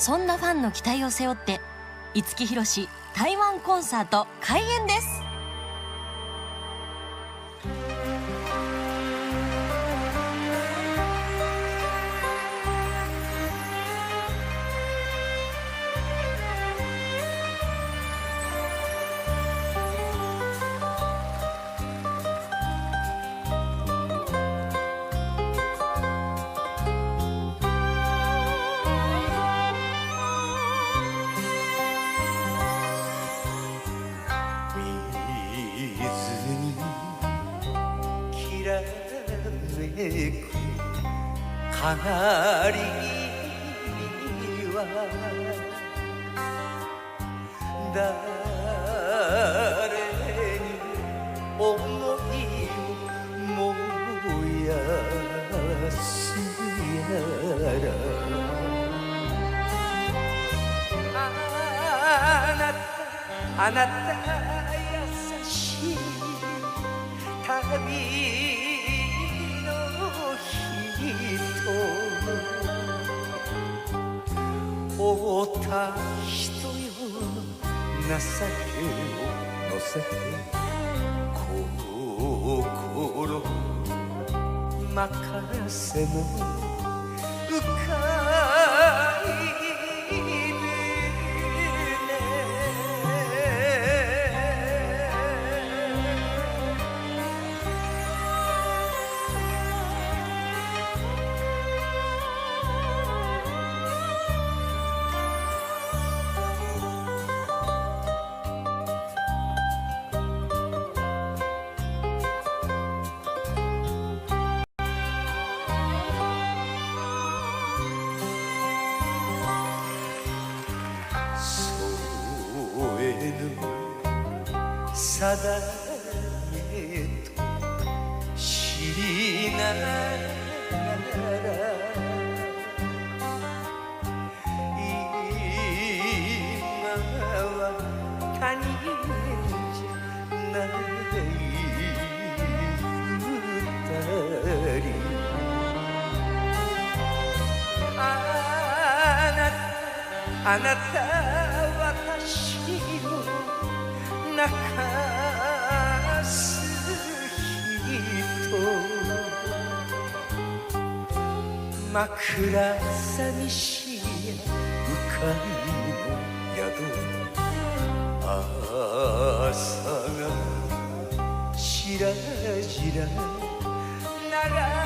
そんなファンの期待を背負って五木ひろし台湾コンサート開演です。かなりは誰に思いを燃やすやらあなた優しい旅追った人よ情けを乗せて心任せの浮かい船定めと知りながら今は他人じゃない二人あなた私を泣かす人枕寂しい向かいの宿朝がしらじら流